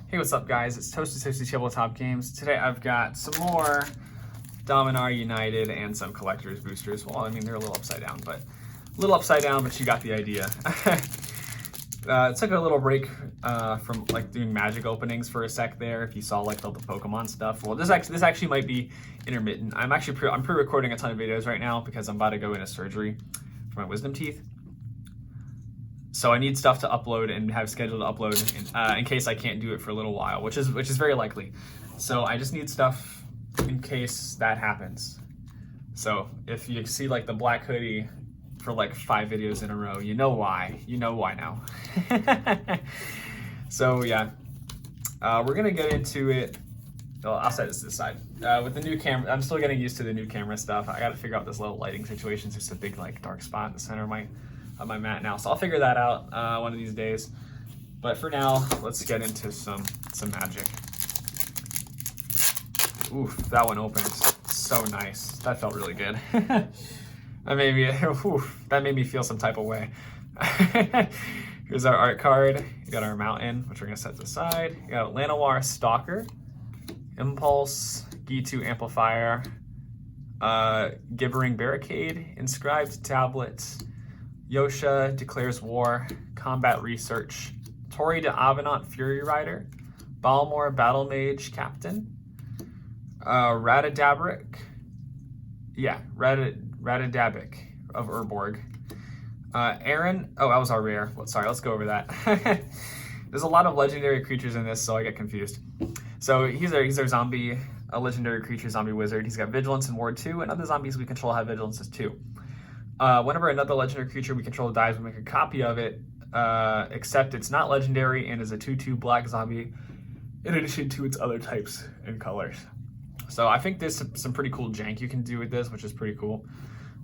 Hey, what's up, guys? It's ToastyTabletopGames. Today I've got some more Dominaria United and some collector's boosters. Well, I mean, they're a little upside down, but you got the idea. Took a little break from like doing magic openings for a sec there. If you saw like all the Pokemon stuff, well, this actually might be intermittent. I'm pre-recording a ton of videos right now because I'm about to go into surgery for my wisdom teeth. So I need stuff to upload and have scheduled to upload in case I can't do it for a little while, which is very likely. So I just need stuff in case that happens. So if you see like the black hoodie for like 5 videos in a row, you know why. You know why now. So yeah, we're gonna get into it. Well, I'll set this aside. With the new camera, I'm still getting used to the new camera stuff. I got to figure out this little lighting situation. It's just a big like dark spot in the center of my mat now, so I'll figure that out one of these days. But for now, let's get into some magic. Oof, that one opened so nice. That felt really good. that made me feel some type of way. Here's our art card. You got our mountain, which we're gonna set to the side. You got Llanowar Stalker, Impulse, G2 Amplifier, Gibbering Barricade, Inscribed Tablet, Yosha Declares War, Combat Research, Tori de Avenant Fury Rider, Balmor Battle Mage Captain, Radadabric of Urborg, Aaron, oh, that was our rare. Sorry, let's go over that. There's a lot of legendary creatures in this, so I get confused. So he's our zombie, a legendary creature, zombie wizard. He's got Vigilance and Ward 2, and other zombies we control have Vigilance as 2. Whenever another legendary creature we control dies, we make a copy of it, except it's not legendary and is a 2/2 black zombie, in addition to its other types and colors. So I think there's some pretty cool jank you can do with this, which is pretty cool.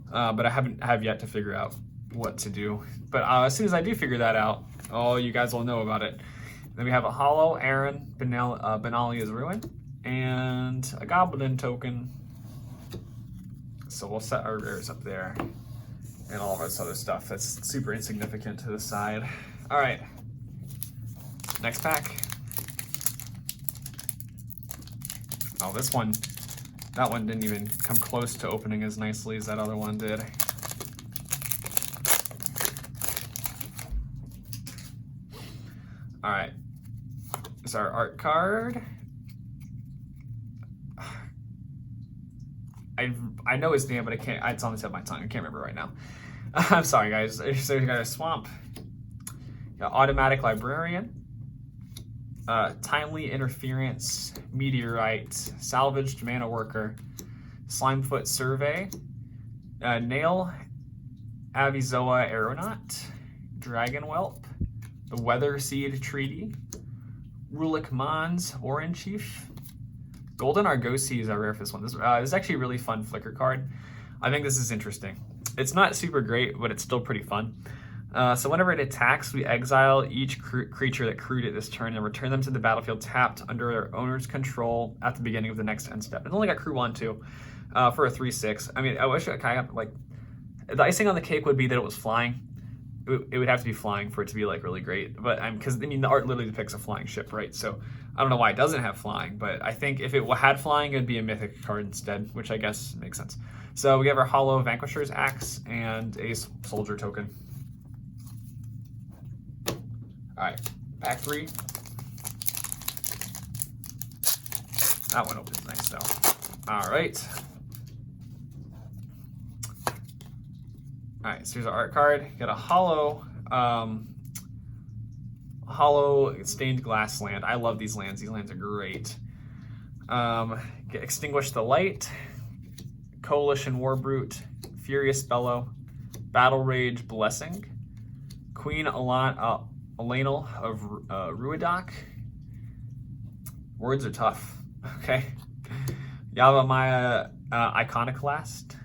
But I have yet to figure out what to do. But as soon as I do figure that out, oh, you guys will know about it. Then we have a Hollow Aaron Benalia's Ruin, and a Goblin token. So we'll set our rares up there. And all of this other stuff that's super insignificant to the side. All right, next pack. Oh, that one didn't even come close to opening as nicely as that other one did. All right, it's our art card. I know his name, but it's on the tip of my tongue. I can't remember right now. I'm sorry, guys. So we got a Swamp, got Automatic Librarian, Timely Interference, Meteorite, Salvaged Mana Worker, Slimefoot Survey, Nail, Avizoa Aeronaut, Dragon Whelp, the Weather Seed Treaty, Rulik Mons, Warren Chief, Golden Argosy is our rare for this one. This is actually a really fun flicker card. I think this is interesting. It's not super great, but it's still pretty fun. So whenever it attacks, we exile each creature that crewed it this turn and return them to the battlefield tapped under their owner's control at the beginning of the next end step. It's only got crew 1, 2 for a 3/6. I mean, I wish I kind of like the icing on the cake would be that it was flying. It would have to be flying for it to be like really great, but because I mean the art literally depicts a flying ship, right? So I don't know why it doesn't have flying, but I think if it had flying, it'd be a mythic card instead, which I guess makes sense. So we have our Hollow Vanquisher's Axe and a Soldier token. All right, pack 3. That one opens nice though. All right. All right, so here's our art card. Got a hollow stained glass land. I love these lands. These lands are great. Extinguish the Light, Coalition Warbrute, Furious Bellow, Battle Rage Blessing, Queen Elanel of Ruidoc. Words are tough. Okay. Yavimaya Iconoclast,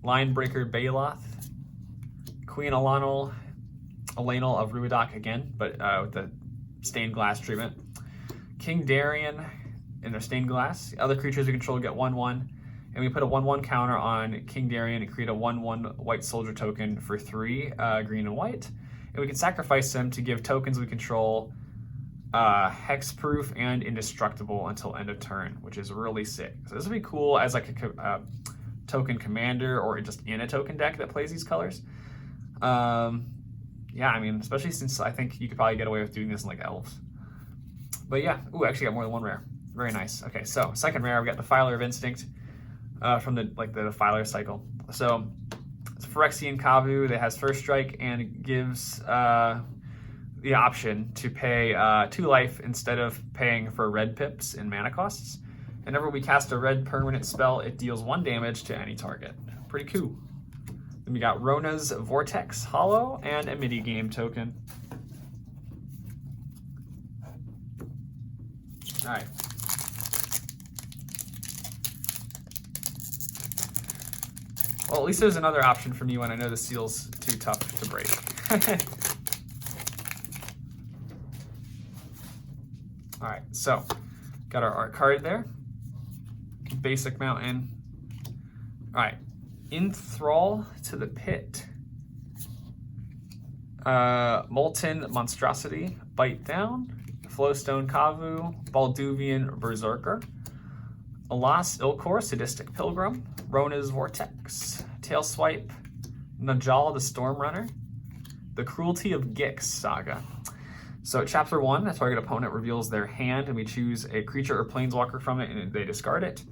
Linebreaker Baloth, Queen Elanel of Ruidoc again, but with the stained glass treatment. King Darien in their stained glass. Other creatures we control get 1/1, and we put a 1/1 counter on King Darien and create a 1/1 white soldier token for 3 green and white. And we can sacrifice them to give tokens we control hexproof and indestructible until end of turn, which is really sick. So this would be cool as like a token commander or just in a token deck that plays these colors. Yeah, I mean, especially since I think you could probably get away with doing this in like elves. But yeah, ooh, actually got more than one rare. Very nice. Okay, so second rare, we got the Filer of Instinct from the Filer cycle. So it's a Phyrexian Kavu that has first strike and gives the option to pay 2 life instead of paying for red pips in mana costs. And whenever we cast a red permanent spell, it deals 1 damage to any target. Pretty cool. Then we got Rona's Vortex Hollow and a mini game token. All right. Well, at least there's another option for me when I know the seal's too tough to break. All right, so got our art card there. Basic Mountain. All right, Enthrall to the Pit. Molten Monstrosity, Bite Down. Flowstone Kavu, Balduvian Berserker. Alas Ilkor, Sadistic Pilgrim. Rona's Vortex. Tailswipe. Najal the Stormrunner. The Cruelty of Gix Saga. So at Chapter 1, a target opponent reveals their hand and we choose a creature or planeswalker from it and they discard it.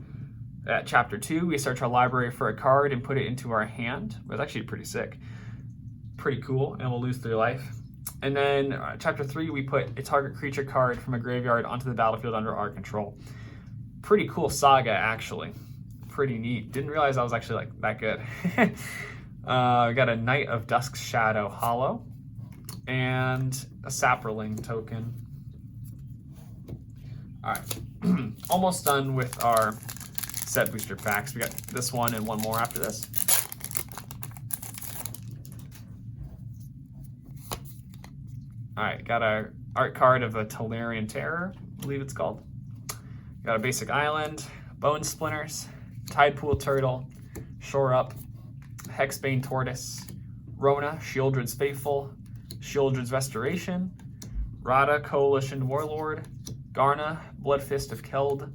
At Chapter 2, we search our library for a card and put it into our hand. It's actually pretty sick. Pretty cool, and we'll lose 3 life. And then Chapter 3, we put a target creature card from a graveyard onto the battlefield under our control. Pretty cool saga, actually. Pretty neat. Didn't realize I was actually like that good. We got a Knight of Dusk's Shadow Hollow and a Saproling token. All right, almost done with our set booster packs. We got this one and one more after this. All right, got a art card of a Dominaria Terror, I believe it's called. Got a basic island, Bone Splinters, Tidepool Turtle, Shore Up, Hexbane Tortoise, Rona, Shieldred's Faithful, Shieldred's Restoration, Rada, Coalition Warlord, Garna, Bloodfist of Keld,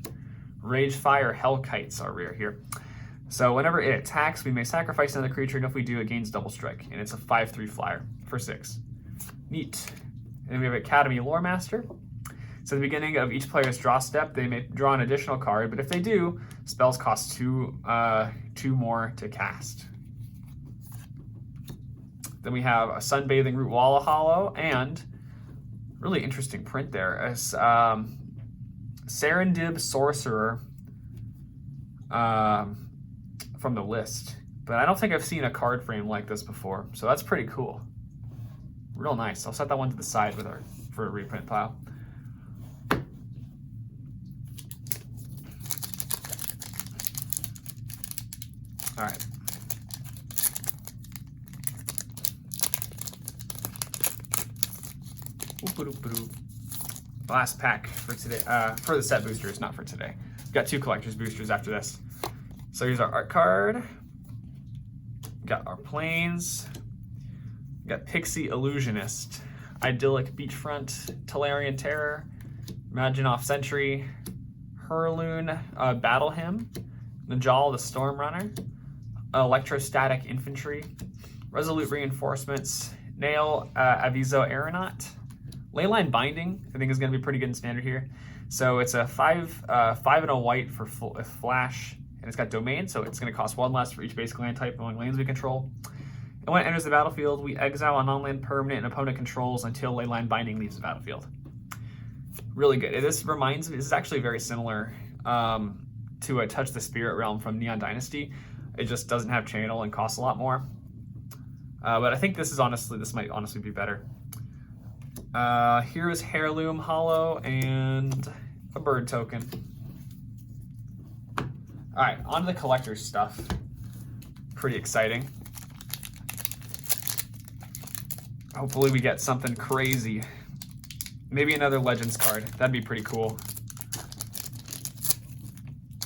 Ragefire Hellkites are rare here. So whenever it attacks, we may sacrifice another creature, and if we do, it gains double strike, and it's a 5/3 flyer for 6. Neat. And then we have Academy Lore Master. So at the beginning of each player's draw step, they may draw an additional card, but if they do, spells cost 2 more to cast. Then we have a Sunbathing Root Walla Hollow, and really interesting print there, as Serendib Sorcerer from the list. But I don't think I've seen a card frame like this before, so that's pretty cool. Real nice. I'll set that one to the side for a reprint pile. All right. Last pack for today, for the set boosters, not for today. We've got 2 collector's boosters after this. So here's our art card. We got our planes. We got Pixie Illusionist, Idyllic Beachfront, Dominaria Terror, Maginoff Sentry, Hurloon Battle Hymn, Najal the Stormrunner, Electrostatic Infantry, Resolute Reinforcements, Nail Aviso Aeronaut, Leyline Binding, I think is going to be pretty good in standard here. So it's a 5 and a white for flash, and it's got domain, so it's going to cost 1 less for each basic land type among lanes we control. And when it enters the battlefield, we exile a non-land permanent and opponent controls until Leyline Binding leaves the battlefield. Really good. This reminds me, this is actually very similar to a Touch the Spirit Realm from Neon Dynasty. It just doesn't have channel and costs a lot more. But I think this might honestly be better. Here's Heirloom Hollow and a bird token. All right, on to the collector's stuff. Pretty exciting. Hopefully we get something crazy. Maybe another Legends card. That'd be pretty cool.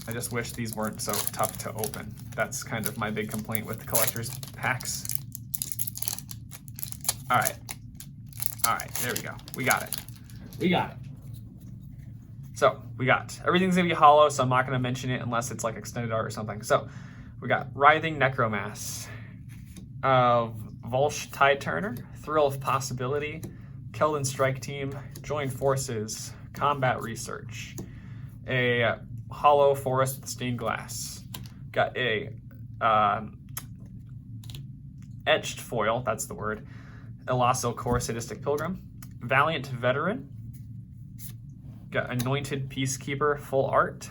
I just wish these weren't so tough to open. That's kind of my big complaint with the collector's packs. All right, there we go. We got it. So we got, everything's gonna be hollow, so I'm not gonna mention it unless it's like extended art or something. So we got Writhing Necromass, Volsh Tide Turner, Thrill of Possibility, Keldon Strike Team, Join Forces, Combat Research, a Hollow Forest with Stained Glass, got a Etched Foil, that's the word, Elosil Core Sadistic Pilgrim, Valiant Veteran, got Anointed Peacekeeper Full Art.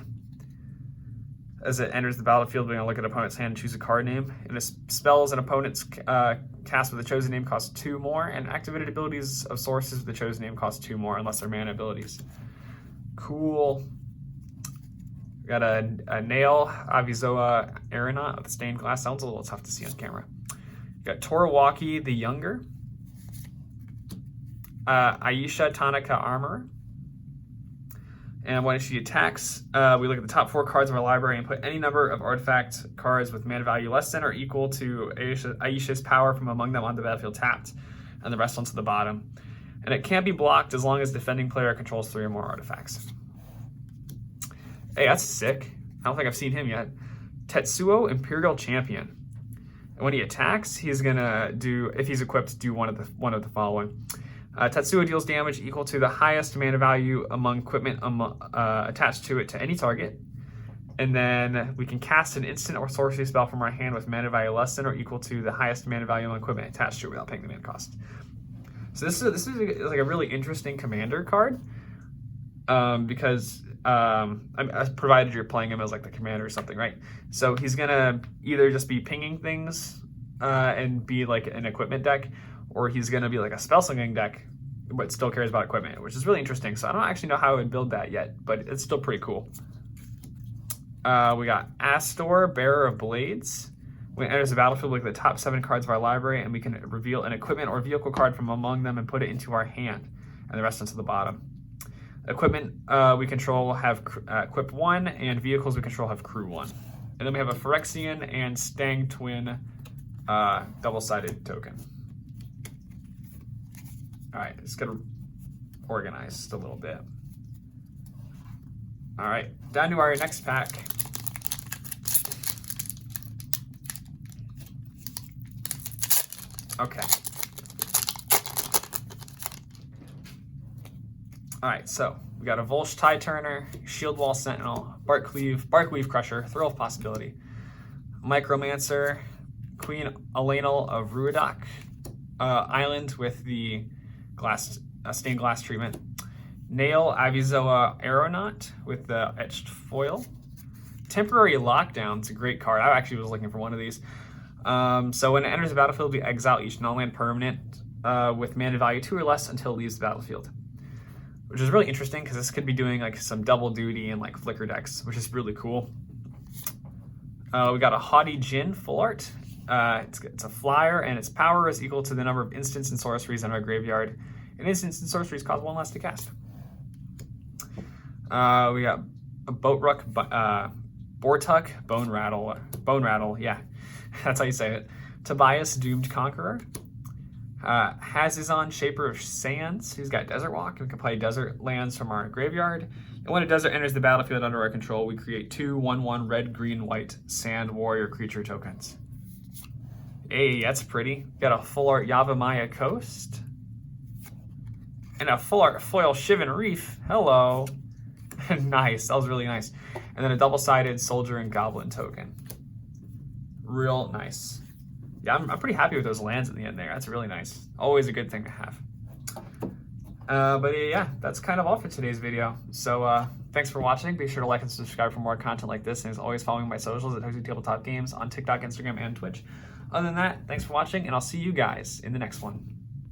As it enters the battlefield, we're going to look at an opponent's hand and choose a card name. And it spells an opponent's cast with a chosen name cost 2 more, and activated abilities of sources with the chosen name cost 2 more, unless they're mana abilities. Cool. We got a Nail, Avizoa Aeronaut with Stained Glass. Sounds a little tough to see on camera. We got Torwaki the Younger, Aisha Tanaka Armor. And when she attacks, we look at the top 4 cards of our library and put any number of artifact cards with mana value less than or equal to Aisha's power from among them on the battlefield tapped, and the rest onto the bottom. And it can't be blocked as long as the defending player controls 3 or more artifacts. Hey, that's sick. I don't think I've seen him yet. Tetsuo Imperial Champion. And when he attacks, he's gonna do, if he's equipped, do one of the following. Tetsuo deals damage equal to the highest mana value among equipment attached to it to any target. And then we can cast an instant or sorcery spell from our hand with mana value less than or equal to the highest mana value among equipment attached to it without paying the mana cost. So this is like a really interesting commander card, because provided you're playing him as like the commander or something, right? So he's gonna either just be pinging things and be like an equipment deck, or he's going to be like a spell slinging deck, but still cares about equipment, which is really interesting. So I don't actually know how I would build that yet, but it's still pretty cool. We got Astor, Bearer of Blades. When it enters the battlefield, we look at the top 7 cards of our library, and we can reveal an equipment or vehicle card from among them and put it into our hand, and the rest into the bottom. Equipment we control have Equip 1, and vehicles we control have Crew 1. And then we have a Phyrexian and Stang Twin double-sided token. All right, it's gonna organize just a little bit. All right, down to our next pack. Okay. All right, so we got a Volsh Tide Turner, Shield Wall Sentinel, Barkweave Crusher, Thrill of Possibility, Micromancer, Queen Elanel of Ruidoc, Island with the stained glass treatment, Nail Avizoa Aeronaut with the etched foil, Temporary Lockdown. It's a great card. I actually was looking for one of these. So when it enters the battlefield, we exile each non-land permanent with mana value 2 or less until it leaves the battlefield, which is really interesting because this could be doing like some double duty and like flicker decks, which is really cool. We got a Haughty Jin Full Art. It's a flyer, and its power is equal to the number of instants and sorceries in our graveyard. And instants and sorceries cost 1 less to cast. We got a Bortuk Bone Rattle, yeah, that's how you say it. Tobias Doomed Conqueror. Hazizon Shaper of Sands. He's got Desert Walk. We can play desert lands from our graveyard. And when a desert enters the battlefield under our control, we create 2 1/1 red, green, white Sand Warrior creature tokens. Hey, that's pretty. Got a full art Yavimaya Coast. And a full art foil Shivan Reef. Hello. Nice. That was really nice. And then a double-sided Soldier and Goblin token. Real nice. Yeah, I'm pretty happy with those lands in the end there. That's really nice. Always a good thing to have. But yeah, that's kind of all for today's video. So thanks for watching. Be sure to like and subscribe for more content like this. And as always, following my socials at ToastyTabletopGames on TikTok, Instagram, and Twitch. Other than that, thanks for watching, and I'll see you guys in the next one.